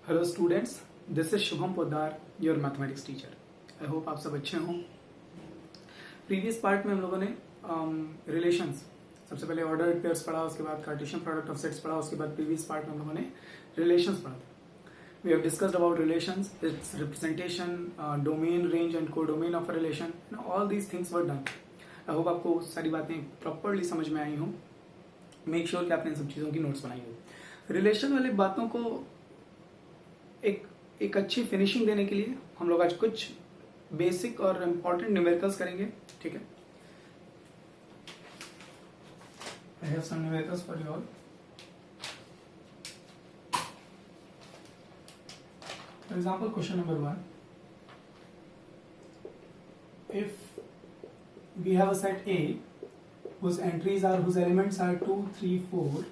Hello students, this is Shubham Poddar, your mathematics teacher. I hope आप सब अच्छे हों। प्रीवियस पार्ट में हम लोगों ने रिलेशंस, सबसे पहले ऑर्डर्ड पेयर्स पढ़ा, उसके बाद कार्टेशियन प्रोडक्ट ऑफ सेट्स पढ़ा, उसके बाद प्रीवियस पार्ट में हम लोगों ने रिलेशंस पढ़ा था। We have discussed about relations, its representation, domain, range and codomain of a relation, all these things were done. I hope आपको सारी बातें प्रॉपरली समझ में आई हों। मेक श्योर कि आपने इन सब चीज़ों की नोट्स बनाई हो। रिलेशन वाली बातों को एक अच्छी फिनिशिंग देने के लिए हम लोग आज कुछ बेसिक और इम्पोर्टेंट न्यूमेरिकल्स करेंगे। ठीक है, I have some numericals for you all. For example, question number 1, if we have a set A whose entries are, whose elements are 2, 3, 4,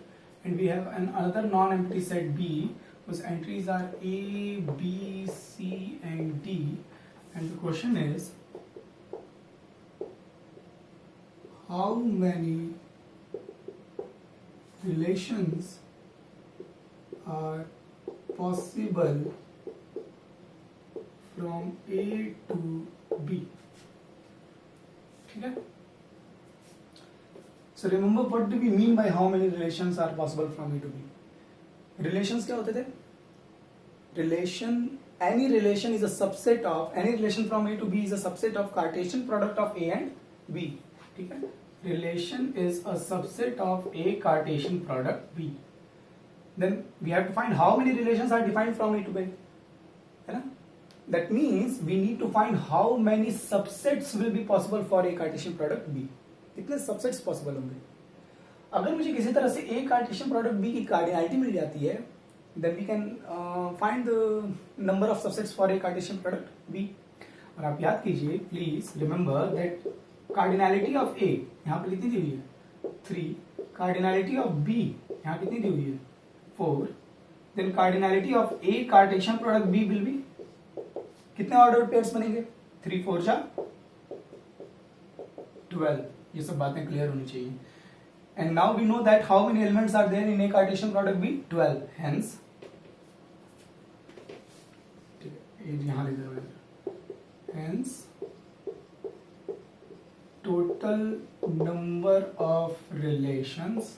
and we have another non-empty set B whose entries are A, B, C and D, and the question is how many relations are possible from A to B. ठीक है, so remember what do we mean by how many relations are possible from A to B. Relations क्या होते थे? Relation, any relation is a subset of, any relation from A to B is a subset of Cartesian product of A and B. ठीक है, relation is a subset of A Cartesian product B. Then we have to find how many relations are defined from A to B, है ना? That means we need to find how many subsets will be possible for A Cartesian product B. कितने subsets possible होंगे? अगर मुझे किसी तरह से A Cartesian product B की कार्डिनलिटी मिल जाती है, then we can find the number of subsets for A Cartesian product B. और आप याद कीजिए, please remember that cardinality of A यहाँ पे कितनी दी हुई है? 3. Cardinality of B यहाँ कितनी दी हुई है? 4. Then cardinality of A Cartesian product B will be, कितने ऑर्डर्ड पेयर्स बनेंगे? 3, 4 जा 12। ये सब बातें क्लियर होनी चाहिए। And now we know that how many elements are there in A Cartesian product B? 12. Hence, यहाँ लिख दो, hence total number of relations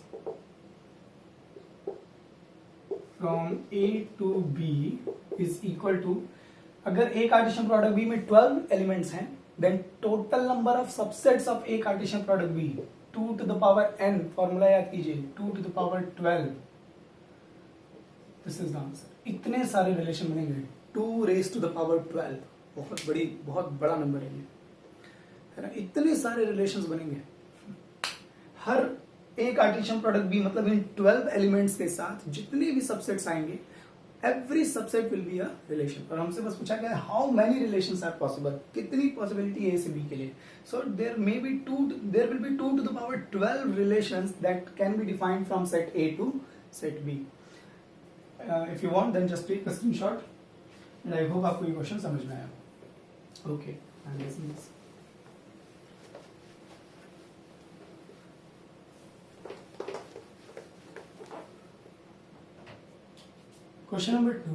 from A to B is equal to, अगर A Cartesian product B में 12 elements हैं, then total number of subsets of A Cartesian product B 2 to the power n, formula याद कीजिए, 2 to the power 12. This is the answer. इतने सारे relation बनेंगे, 2 raised to the power 12, बहुत बड़ा number है ये, है ना? इतने सारे रिलेशंस बनेंगे हर A Cartesian product B, मतलब इन 12 एलिमेंट्स के साथ जितने भी सबसेट्स आएंगे, every subset will be a relation. और हमसे बस पूछा गया है how many relations are possible, कितनी पॉसिबिलिटी है ए से बी के लिए। So there will be 2 to the power 12 relations that can be defined from set A to set B. If you want then just take a screenshot, and I hope आपको ये question समझ में आया। Okay, I am listening this. Question number 2.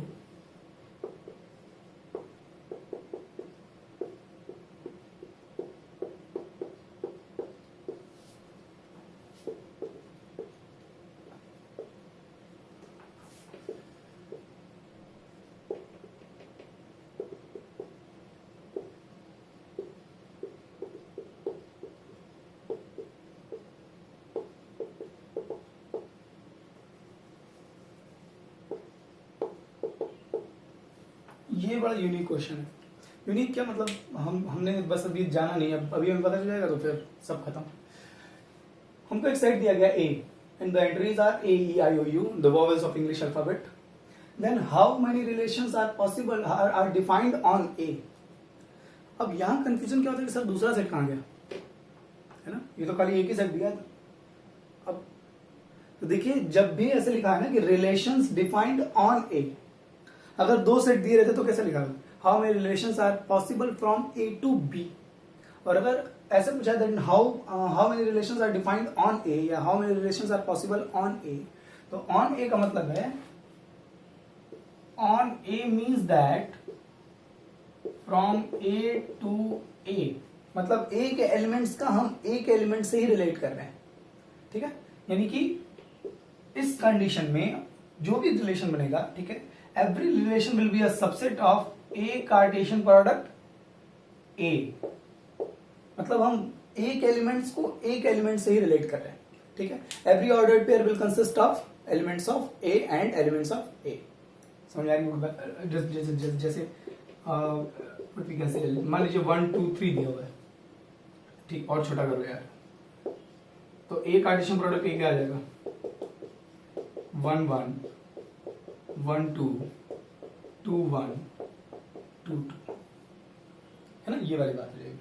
ये बड़ा unique question है। Unique क्या मतलब, हमने बस अभी जाना नहीं, अभी हमें पता चल जाएगा तो फिर सब खत्म। हमको एक सेट दिया गया A and the entries are A, E, I, O, U, the vowels of English alphabet. Then how many relations are possible, are defined on A? अब यहाँ कंफ्यूजन क्या होता है कि सर दूसरा सेट कहाँ गया, है ना? ये तो खाली एक ही सेट दिया था। अब तो देखिए, जब भी ऐसे लिखा है ना कि रिलेशंस डिफाइंड ऑन A, अगर 2 सेट दिए रहते तो कैसे लिखा? How many relations are possible from A to B। और अगर ऐसे पूछा then how many relations are defined on A या how many relations are possible on A, तो ऑन ए का मतलब है on A means that from A to A, मतलब ए के एलिमेंट्स का हम ए के एलिमेंट से ही रिलेट कर रहे हैं, ठीक है। यानी कि इस कंडीशन में जो भी रिलेशन बनेगा, ठीक है, every relation will be a subset of A Cartesian product ए, मतलब हम ए के एलिमेंट्स को ए के एलिमेंट से ही रिलेट कर रहे हैं, ठीक है। Every ordered pair will consist of elements of A and elements of A. समझ आ रही? जैसे मान लीजिए 1 2 3 दिया हुआ है, ठीक, और छोटा करो यार, तो ए कार्टेशियन प्रोडक्ट ए क्या आ जाएगा? 1 1 1 2 2 1 2 2, है ना, ये वाली बात हो जाएगी।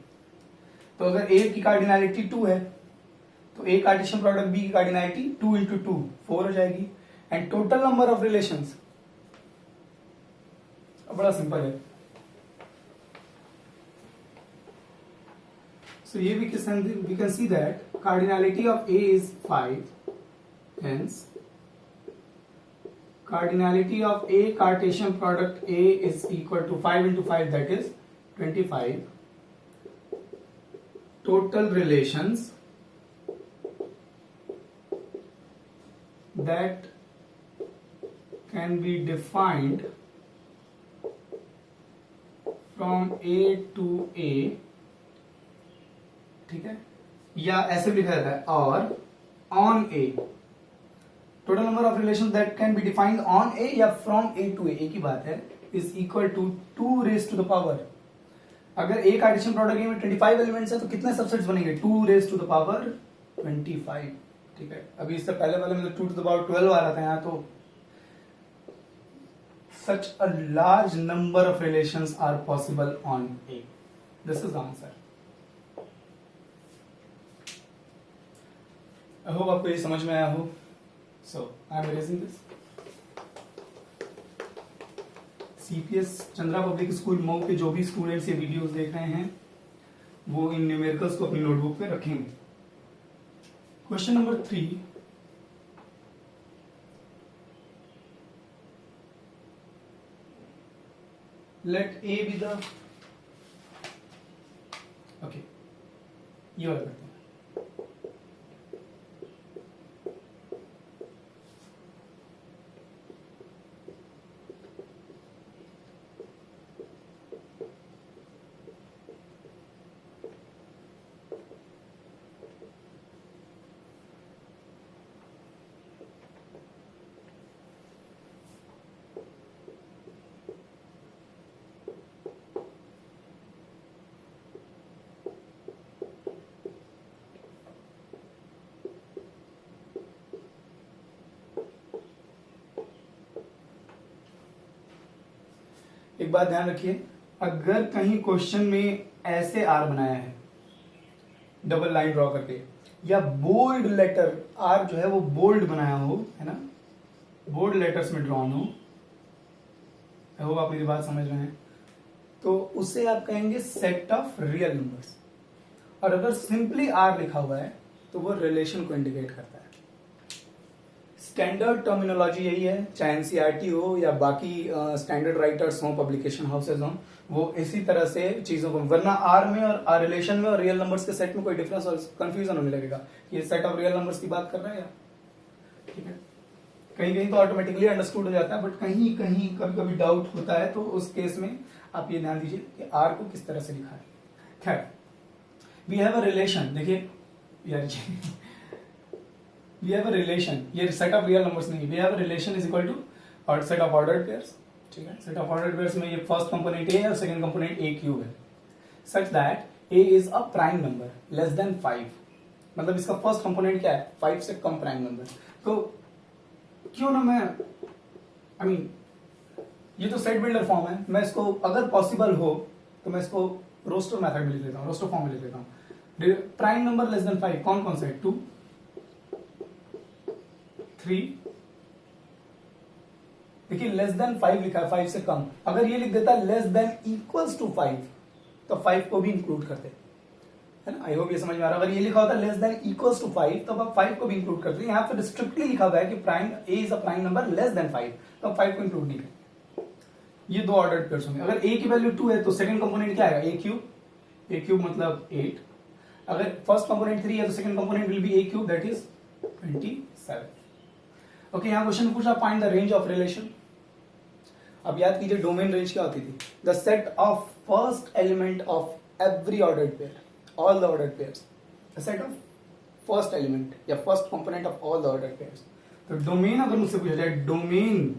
तो अगर ए की कार्डिनैलिटी 2 है तो ए कार्टेशियन प्रोडक्ट बी की कार्डिनैलिटी 2 इंटू 2 4 हो जाएगी। And total number of relations बड़ा सिंपल है। So here we can see that cardinality of A is 5, hence cardinality of A Cartesian product A is equal to 5 into 5, that is 25. Total relations that can be defined from A to A, ठीक है, या ऐसे भी लिखा जाता है, और on A, total number of relation that can be defined on A या फ्रॉम ए टू ए की बात है, is equal to 2 raise to the power. अगर ए कार्टेशियन प्रोडक्ट में 25 एलिमेंट्स है तो कितने सबसेट्स बनेंगे? 2 रेज टू द पावर 25, ठीक है। अभी इससे पहले वाले में तो 2 टू द पावर 12 आ रहा था, यहाँ तो such a large number of relations are possible on A. This is the answer. I hope आपको ये समझ में आया हो। So I am erasing this. CPS Chandra public school Mau के जो भी स्टूडेंट्स ये वीडियोस देख रहे हैं वो इन न्यूमेरिकल्स को अपनी नोटबुक पे रखेंगे। Question number 3, let A be the, okay, ये वाला करते हैं। एक बात ध्यान रखिए, अगर कहीं क्वेश्चन में ऐसे आर बनाया है डबल लाइन ड्रॉ करके, या बोल्ड लेटर आर जो है वो बोल्ड बनाया हो, है ना, बोल्ड लेटर्स में ड्रॉन हो, आई होप आप मेरी बात समझ रहे हैं, तो उसे आप कहेंगे सेट ऑफ रियल नंबर्स। और अगर सिंपली आर लिखा हुआ है तो वो रिलेशन को इंडिकेट करता है। स्टैंडर्ड टर्मिनोलॉजी यही है, चाहे एनसीईआरटी हो या बाकी स्टैंडर्ड राइटर्स हो, पब्लिकेशन हाउसेज हो, वो इसी तरह से चीजों को, वरना आर में और आर रिलेशन में और रियल नंबर्स के सेट में कोई डिफरेंस और कंफ्यूजन होने लगेगा, ये सेट ऑफ रियल नंबर्स की बात कर रहे हैं, ठीक है। कहीं कहीं तो ऑटोमेटिकली अंडरस्टूड हो जाता है, बट कहीं कहीं कभी कभी डाउट होता है, तो उस केस में आप ये ध्यान दीजिए कि आर को किस तरह से लिखा है। खैर, वी हैव अ रिलेशन, देखिए यार we have a relation, ये set of real numbers नहीं, we have a relation is equal to और set of ordered pairs, ठीक है। set of ordered pairs में ये first component A है और second component A cube है, such that A is a prime number less than 5, मतलब इसका first component क्या है? 5 से कम prime number। तो क्यों ना मैं ये तो सेट बिल्डर फॉर्म है, मैं इसको अगर पॉसिबल हो तो मैं इसको रोस्टर मेथड में लिख लेता हूँ, रोस्टर फॉर्म में लिख लेता हूँ। प्राइम नंबर लेस देन 5 कौन कौन सा है? 2 3, देखिए लेस देन 5 लिखा है, 5 से कम। अगर ये लिख देता लेस देन इक्वल्स टू 5 तो 5 को भी इंक्लूड करते, है ना। आई होप ये समझ में आ रहा है। अगर ये लिखा होता लेस देन इक्वल्स टू 5 तो आप 5 को भी इंक्लूड करते। यहाँ पर स्ट्रिक्टली लिखा हुआ है कि prime A is a prime number less than 5, तो 5 को इंक्लूड नहीं करते। ये दो ऑर्डर्ड पेयर्स होंगे। अगर a की वैल्यू 2 है तो सेकंड कंपोनेंट क्या आएगा, a क्यूब मतलब 8। अगर फर्स्ट कंपोनेंट 3 है तो second component will be a cube that is 27। Okay, यहाँ क्वेश्चन पूछा find the range of relation. अब याद कीजिए डोमेन रेंज क्या होती थी, the set of first element of every ordered pair, all the ordered pairs, the set of first element या first component of all the ordered pairs. तो domain अगर मुझसे पूछा जाए domain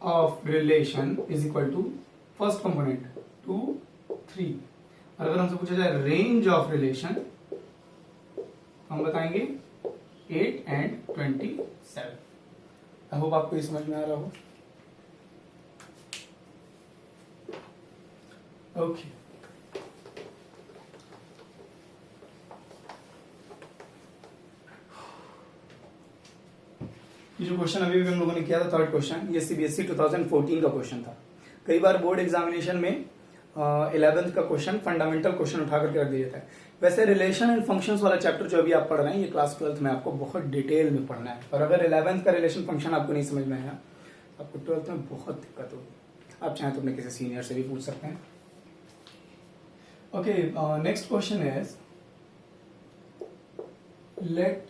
of relation is equal to first component 2 3, और अगर हमसे पूछा जाए रेंज ऑफ रिलेशन हम बताएंगे 8 एंड 27। आई होप आपको ये समझ में आ रहा हो। ओके, ये जो क्वेश्चन अभी भी हम लोगों ने किया था थर्ड क्वेश्चन, ये सीबीएसई 2014 का क्वेश्चन था। कई बार बोर्ड एग्जामिनेशन में 11th का क्वेश्चन फंडामेंटल क्वेश्चन उठा करके रख दिया जाता है। वैसे रिलेशन एंड फंक्शंस वाला चैप्टर जो अभी आप पढ़ रहे हैं ये क्लास 12th में आपको बहुत डिटेल में पढ़ना है, और अगर 11th का रिलेशन फंक्शन आपको नहीं समझ में आया आपको 12th में बहुत दिक्कत होगी। आप चाहें तो अपने किसी सीनियर से भी पूछ सकते हैं। Okay, next question is let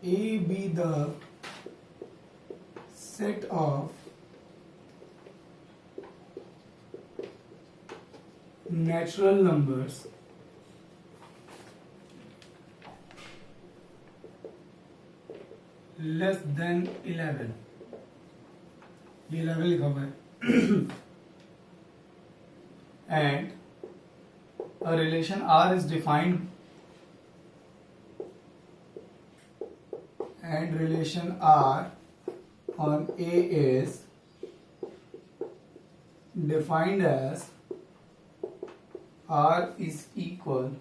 A B the set of natural numbers less than 11, ये 11 लिखा हुआ है and a relation R is defined and relation R on A is defined as R is equal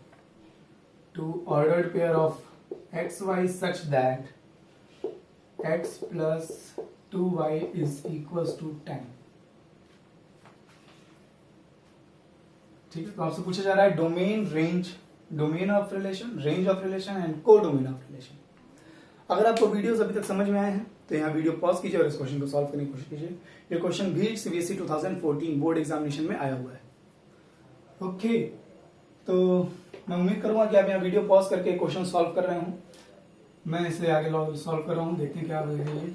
to ordered pair of xy such that x plus 2y is equals to 10। ठीक है, तो आपसे पूछा जा रहा है domain range, domain of relation, range of relation and को domain of relation. अगर आपको वीडियोस अभी तक समझ में आए हैं तो यहाँ वीडियो पॉज कीजिए और इस क्वेश्चन को सॉल्व करने की कोशिश कीजिए। ये क्वेश्चन भी सीबीएसई 2014 बोर्ड एग्जामिनेशन में आया हुआ है। ओके, तो मैं उम्मीद करूंगा कि आप यहाँ वीडियो पॉज करके क्वेश्चन सॉल्व कर रहे हो। मैं इसे आगे सॉल्व कर रहा हूँ, देखते हैं क्या होगा ये।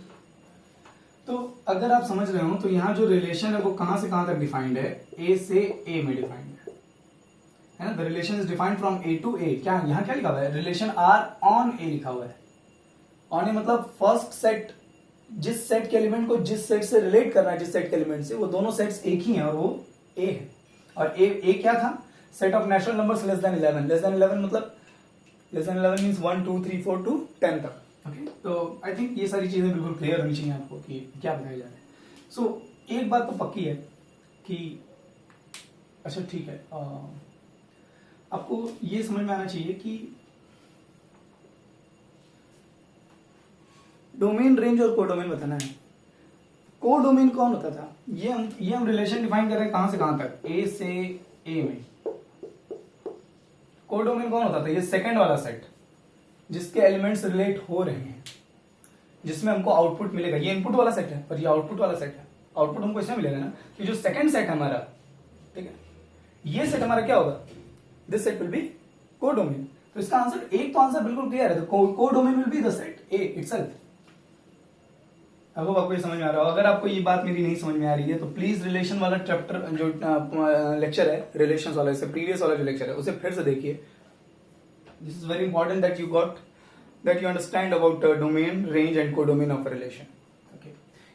तो अगर आप समझ रहे हो तो यहाँ जो रिलेशन है वो कहां से कहां तक डिफाइंड है, ए से ए में डिफाइंड है ना। The relation is defined from A to A. क्या यहाँ क्या लिखा हुआ है, रिलेशन आर ऑन ए लिखा हुआ है। ऑन ए मतलब फर्स्ट सेट, जिस सेट के एलिमेंट को जिस सेट से रिलेट कर रहा है, जिस सेट के एलिमेंट से, वो दोनों सेट्स एक ही हैं और वो ए है। और ए क्या था, set of natural numbers less than 11। Less than 11 मतलब लेस देन 11 मींस 1 2 3 4 to 10 तक। ओके, तो आई थिंक ये सारी चीजें बिल्कुल क्लियर होनी चाहिए आपको कि क्या बताया जा रहा है। सो एक बात तो पक्की है कि अच्छा ठीक है, आपको ये समझ में आना चाहिए कि डोमेन, रेंज और कोडोमेन बताना है। कोडोमेन कौन होता था, ये हम रिलेशन डिफाइन कर रहे हैं कहां से कहां तक, ए से ए में। कोडोमेन कौन होता था, ये सेकंड वाला सेट जिसके एलिमेंट्स रिलेट हो रहे हैं, जिसमें हमको आउटपुट मिलेगा। ये इनपुट वाला सेट है और ये आउटपुट वाला सेट है। आउटपुट हमको इसमें मिलेगा ना कि जो सेकंड सेट है हमारा, ठीक है, ये सेट हमारा क्या होगा, this set will be codomain. तो इसका आंसर, एक तो आंसर बिल्कुल क्लियर है, codomain will be the set A itself. अब आपको ये समझ में आ रहा हो। अगर आपको ये बात मेरी नहीं समझ में आ रही है तो प्लीज रिलेशन वाला चैप्टर जो लेक्चर है रिलेशंस वाला, इससे प्रीवियस वाला जो लेक्चर है उसे फिर से देखिए। This is very important that you understand about domain, range and codomain of relation. Okay,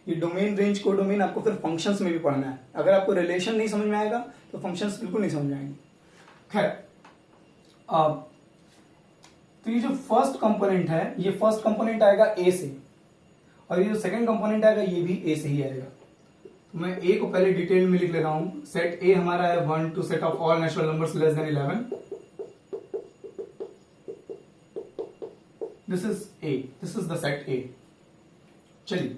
ये डोमेन, रेंज, कोडोमेन आपको फिर फंक्शंस में भी पढ़ना है। अगर आपको रिलेशन नहीं समझ में आएगा तो फंक्शंस बिल्कुल नहीं समझ में आएंगे। खैर, तो ये जो फर्स्ट कंपोनेंट है, ये फर्स्ट कंपोनेंट आएगा ए से, और ये जो सेकंड कंपोनेंट आएगा ये भी ए से ही आएगा। तो मैं ए को पहले डिटेल में लिख ले रहा हूं। सेट ए हमारा है 1 to set of all natural numbers less than 11। This is a, this is the set ए। चलिए,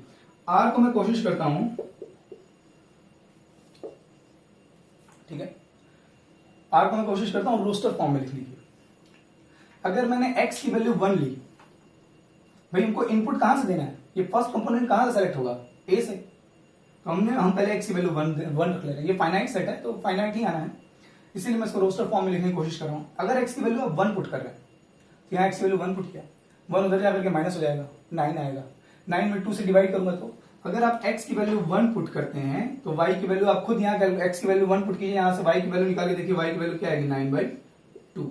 आर को मैं कोशिश करता हूं, ठीक है, आर को मैं कोशिश करता हूं रोस्टर फॉर्म में लिखने की। अगर मैंने एक्स की वैल्यू 1 ली, भाई हमको इनपुट कहां से देना है, ये फर्स्ट कंपोनेंट कहां से सेलेक्ट होगा, ए से। तो हम पहले एक्स की वैल्यू वन रख ले रहे हैं, ये फाइनाइट सेट है तो फाइनाइट ही आना है, इसीलिए मैं इसको रोस्टर फॉर्म में लिखने की कोशिश कर रहा हूं। अगर एक्स की वैल्यू आप 1 पुट कर रहे हैं तो यहाँ एक्स की वैल्यू 1 पुट किया, 1 उधर जाकर के माइनस हो जाएगा, 9 आएगा, 9 में 2 से डिवाइड करूंगा तो अगर आप x की वैल्यू 1 पुट करते हैं तो y की वैल्यू आप खुद यहाँ x की वैल्यू 1 पुट कीजिए, यहां से y की वैल्यू निकाल के देखिए, y की वैल्यू क्या आएगी 9/2।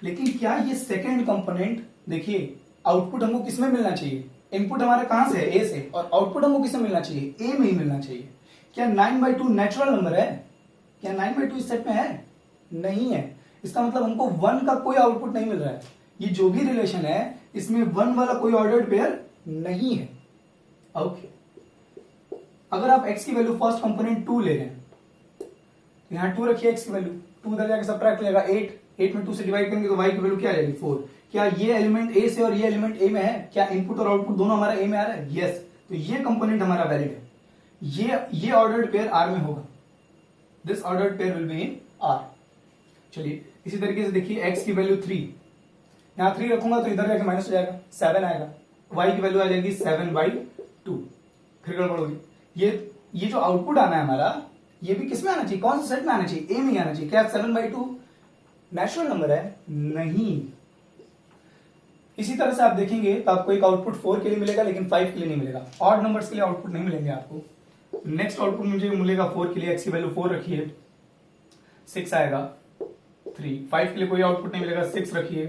लेकिन क्या ये सेकंड कंपोनेंट, देखिए आउटपुट हमको किसमें मिलना चाहिए, इनपुट हमारा कहां से है, a से, और आउटपुट हमको किसमें मिलना चाहिए, a में ही मिलना चाहिए। क्या 9/2 नेचुरल नंबर है, क्या 9/2 इस सेट में है, नहीं है। इसका मतलब हमको 1 का कोई आउटपुट नहीं मिल रहा है। ये जो भी रिलेशन है इसमें 1 वाला कोई ऑर्डर्ड पेयर नहीं है। ओके, अगर आप x की वैल्यू फर्स्ट कंपोनेंट 2 ले रहे हैं तो यहां 2 रखिए, x की वैल्यू 2 उधर जाके सब्ट्रैक्ट लेगा 8 में 2 से डिवाइड करेंगे तो y की वैल्यू क्या आ जाएगी 4। क्या ये एलिमेंट a से और ये एलिमेंट a में है, क्या इनपुट और आउटपुट दोनों हमारा a में आ रहा है, यस। तो ये कंपोनेंट हमारा वैलिड है, ये ऑर्डर्ड पेयर r में होगा, this ordered pair will be in r। चलिए इसी तरीके से देखिए x की वैल्यू 3, यहां 3 रखूंगा तो इधर जाके माइनस हो जाएगा, 7 आएगा, y की वैल्यू आ जाएगी 7/2, फिर गड़बड़ होगी। ये जो आउटपुट आना है हमारा, ये भी किसमें आना चाहिए, कौन से सेट में आना चाहिए, a में आना चाहिए। क्या 7/2 नेचुरल नंबर है, नहीं। इसी तरह से आप देखेंगे तो आपको एक आउटपुट 4 के लिए मिलेगा लेकिन 5 के लिए नहीं मिलेगा, ऑड नंबर्स के लिए आउटपुट नहीं मिलेंगे आपको। नेक्स्ट आउटपुट मुझे मिलेगा 4 के लिए, x की वैल्यू 4 रखिए, 6 आएगा, 3, 5 के लिए कोई आउटपुट नहीं मिलेगा, 6 रखिए,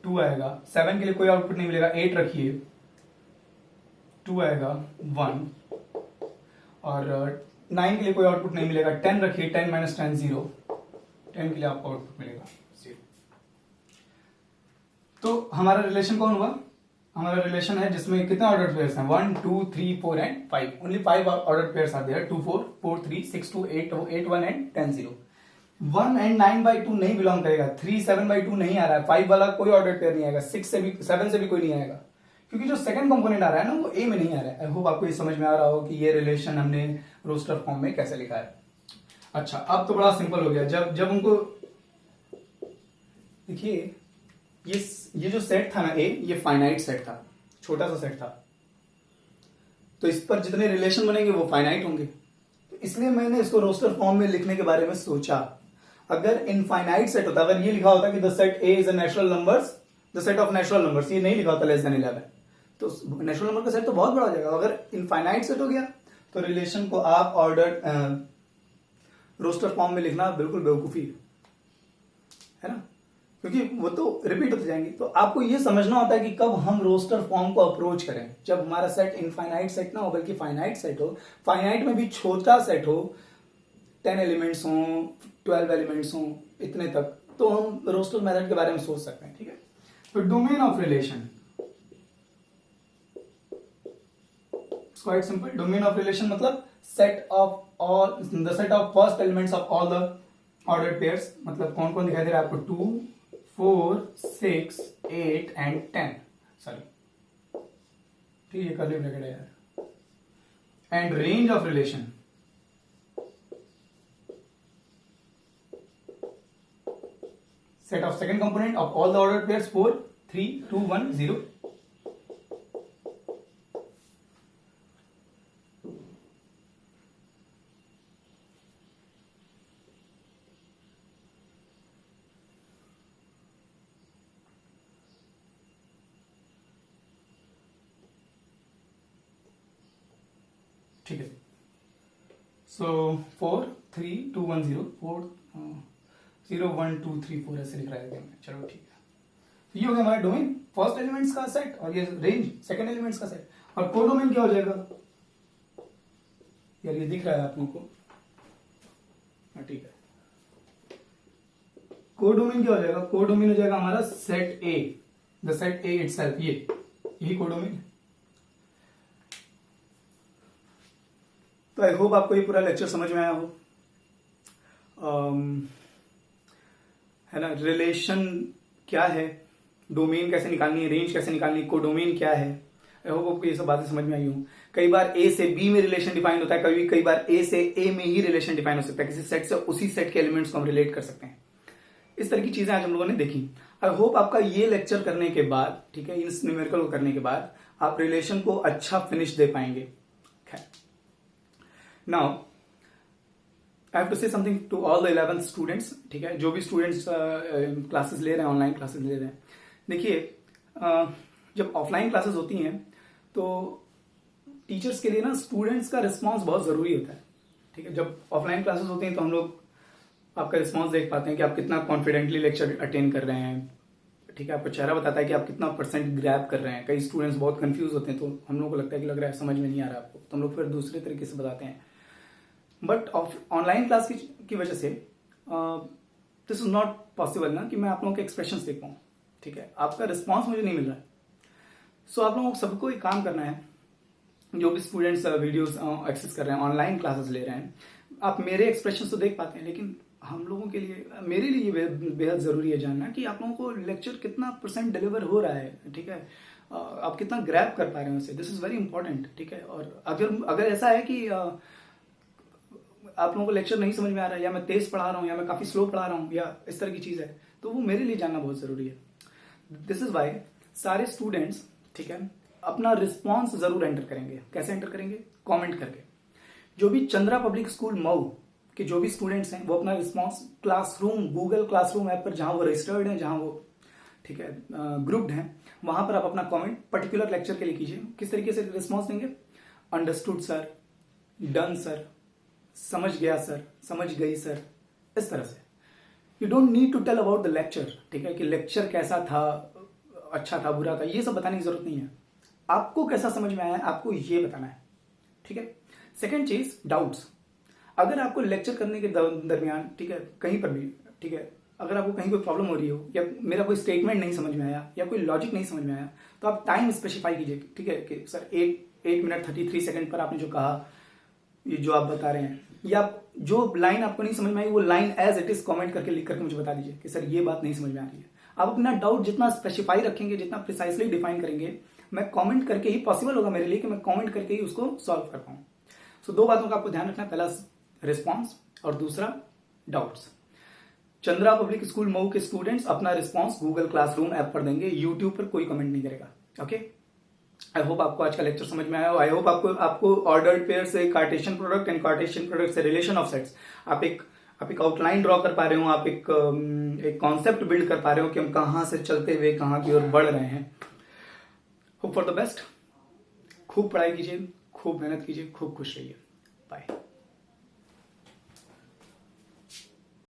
2 आएगा, 7 के लिए कोई आउटपुट नहीं मिलेगा, 8 रखिए, 2 आएगा, 1, और 9 के लिए कोई आउटपुट नहीं मिलेगा, 10 रखिए, 10 - 10 0, 10 के लिए आपको आउटपुट मिलेगा 0। तो हमारा रिलेशन कौन हुआ, हमारा रिलेशन है जिसमें कितने ऑर्डर पेयर्स हैं, 1 2 3 4 and 5, only 5 order pairs are there, 2 4 4 3 6 2 8 8 1 and 10 0। 1 and 9/2 नहीं बिलोंग करेगा, 3 7/2 नहीं आ रहा है, 5 वाला कोई ऑर्डर पेयर नहीं आएगा, 6 से भी 7 से भी कोई नहीं आएगा, क्योंकि जो सेकंड कंपोनेंट आ रहा है ना वो ए में नहीं आ रहा है। आई होप आपको ये समझ में आ रहा हो कि ये रिलेशन हमने रोस्टर फॉर्म में कैसे लिखा है। अच्छा, अब तो बड़ा सिंपल हो गया, जब हमको देखिए ये जो सेट था ना ए, ये फाइनाइट सेट था, छोटा सा सेट था, तो इस पर जितने रिलेशन बनेंगे वो फाइनाइट होंगे, तो इसलिए मैंने इसको रोस्टर फॉर्म में लिखने के बारे में सोचा। अगर इनफाइनाइट सेट होता, अगर ये लिखा होता कि the set A is a natural numbers, the set of natural numbers, ये नहीं लिखा होता लेस देन 11, तो नेचुरल नंबर का सेट तो बहुत बड़ा हो जाएगा। अगर इनफाइनाइट सेट हो गया तो रिलेशन को आप ऑर्डर रोस्टर फॉर्म में लिखना बिल्कुल बेवकूफी है ना, क्योंकि वो तो रिपीट होते जाएंगे। तो आपको ये समझना होता है कि कब हम रोस्टर फॉर्म को अप्रोच करें, जब हमारा सेट इनफाइनाइट सेट ना हो बल्कि फाइनाइट सेट हो, फाइनाइट में भी छोटा सेट हो, 10 एलिमेंट्स हो, 12 एलिमेंट्स हो, इतने तक, तो हम रोस्टर मेथड के बारे में सोच सकते हैं। ठीक है, तो domain of relation, quite simple. Domain of relation मतलब set of all, the set of first elements of all the ordered pairs, मतलब कौन कौन दिखाई दे रहा है आपको, 2 4 6 8 एंड 10, सॉरी ठीक है, कर्ली ब्रैकेट है यार। And range of relation, set of second component of all the ordered pairs 4 3 2 1 0। ठीक है, सो 4 3 2 1 0 4 0 1 2 3 4 ऐसे लिख रहा है। चलो ठीक है, तो ये हो गया हमारा डोमेन, फर्स्ट एलिमेंट्स का सेट, और ये रेंज सेकंड एलिमेंट्स का सेट। और कोडोमेन क्या हो जाएगा यार, ये दिख रहा है आप लोगों को, हाँ ठीक है। कोडोमेन क्या हो जाएगा, कोडोमेन हो जाएगा हमारा set A, the set A itself, यही कोडोमेन। तो आई होप आपको ये पूरा लेक्चर समझ में आया हो, है ना। रिलेशन क्या है, डोमेन कैसे निकालनी है, रेंज कैसे निकालनी है, कोडोमेन क्या है, आई होप आपको ये सब बातें समझ में आई हो। कई बार ए से बी में रिलेशन डिफाइन होता है, कई बार ए से ए में ही रिलेशन डिफाइन हो सकता है, किसी सेट से उसी सेट के एलिमेंट्स को हम रिलेट कर सकते हैं। इस तरह की चीजें आज हम लोगों ने देखी। आई होप आपका ये लेक्चर करने के बाद, ठीक है, इस न्यूमेरिकल को करने के बाद आप रिलेशन को अच्छा फिनिश दे पाएंगे. Now I have to say something to all the 11th students. ठीक है, जो भी स्टूडेंट्स क्लासेस ले रहे हैं, ऑनलाइन क्लासेस ले रहे हैं, देखिए जब ऑफलाइन क्लासेस होती हैं तो टीचर्स के लिए ना स्टूडेंट्स का रिस्पांस बहुत जरूरी होता है. ठीक है, जब ऑफलाइन क्लासेस होती हैं तो हम लोग आपका रिस्पांस देख पाते हैं कि आप कितना कॉन्फिडेंटली लेक्चर अटेंड कर रहे हैं. ठीक है, आपका चेहरा बताता है कि आप कितना % ग्रैब कर रहे हैं. कई स्टूडेंट्स बहुत कंफ्यूज होते हैं तो हम लोग को लगता है कि लग रहा है समझ में नहीं आ रहा आपको, तो हम लोग फिर दूसरे तरीके से बताते हैं. बट ऑनलाइन क्लास की वजह से दिस इज नॉट पॉसिबल ना कि मैं आप लोगों के एक्सप्रेशन देख पाऊँ. ठीक है, आपका रिस्पॉन्स मुझे नहीं मिल रहा है. सो आप लोगों को सबको एक काम करना है, जो भी स्टूडेंट्स वीडियोस एक्सेस कर रहे हैं, ऑनलाइन क्लासेस ले रहे हैं, आप मेरे एक्सप्रेशन तो देख पाते हैं, लेकिन हम लोगों के लिए, मेरे लिए बेहद जरूरी है जानना कि आप लोगों को लेक्चर कितना % डिलीवर हो रहा है. ठीक है, आप कितना ग्रैब कर पा रहे हैं उसे. This is very important. ठीक है, और अगर ऐसा है कि आप लोगों को लेक्चर नहीं समझ में आ रहा है, या मैं तेज पढ़ा रहा हूँ, या मैं काफी स्लो पढ़ा रहा हूँ, या इस तरह की चीज है, तो वो मेरे लिए जानना बहुत जरूरी है. दिस इज वाई सारे स्टूडेंट्स, ठीक है, अपना रिस्पॉन्स जरूर एंटर करेंगे. कैसे एंटर करेंगे? कमेंट करके. जो भी चंद्रा पब्लिक स्कूल मऊ के जो भी स्टूडेंट्स हैं वो अपना response classroom, Google classroom app पर, जहां वो रजिस्टर्ड हैं, जहां वो, ठीक है, ग्रुप्ड हैं, वहां पर आप अपना कमेंट पर्टिकुलर लेक्चर के लिए कीजिए. किस तरीके से रिस्पॉन्स देंगे? अंडरस्टूड सर, डन सर, समझ गया सर, समझ गई सर, इस तरह से. You don't need to tell about the lecture. ठीक है, कि लेक्चर कैसा था, अच्छा था, बुरा था, ये सब बताने की जरूरत नहीं है. आपको कैसा समझ में आया आपको ये बताना है. ठीक है. सेकेंड चीज, डाउट्स. अगर आपको लेक्चर करने के दरमियान, ठीक है, कहीं पर भी, ठीक है, अगर आपको कहीं कोई प्रॉब्लम हो रही हो, या मेरा कोई स्टेटमेंट नहीं समझ में आया, या कोई लॉजिक नहीं समझ में आया, तो आप टाइम स्पेसिफाई कीजिए. ठीक है, कि सर 8 मिनट 33 सेकंड पर आपने जो कहा, ये जो आप बता रहे हैं, या जो लाइन आपको नहीं समझ में आई वो line as it is comment करके लिख करके मुझे बता दीजिए कि सर ये बात नहीं समझ में आ रही है. आप अपना डाउट जितना स्पेसिफाई रखेंगे, जितना प्रिसाइसली डिफाइन करेंगे, मैं कमेंट करके ही पॉसिबल होगा मेरे लिए कि मैं कमेंट करके ही उसको सॉल्व कर पाऊं. सो 2 बातों का आपको ध्यान रखना है. पहला रिस्पॉन्स और दूसरा doubts. Chandra public school Mau के स्टूडेंट्स अपना रिस्पॉन्स गूगल क्लासरूम ऐप पर देंगे. यूट्यूब पर कोई कमेंट नहीं करेगा. ओके. आई होप आपको आज का लेक्चर समझ में आया हो. आई होप आपको ऑर्डर्ड पेयर से Cartesian product and Cartesian product से रिलेशन ऑफ सेट्स, आप एक आउटलाइन ड्रॉ कर पा रहे हो, आप एक कॉन्सेप्ट बिल्ड कर पा रहे हो कि हम कहां से चलते हुए कहां की ओर बढ़ रहे हैं. Hope for the best. खूब पढ़ाई कीजिए, खूब मेहनत कीजिए, खूब खुश रहिए. बाय.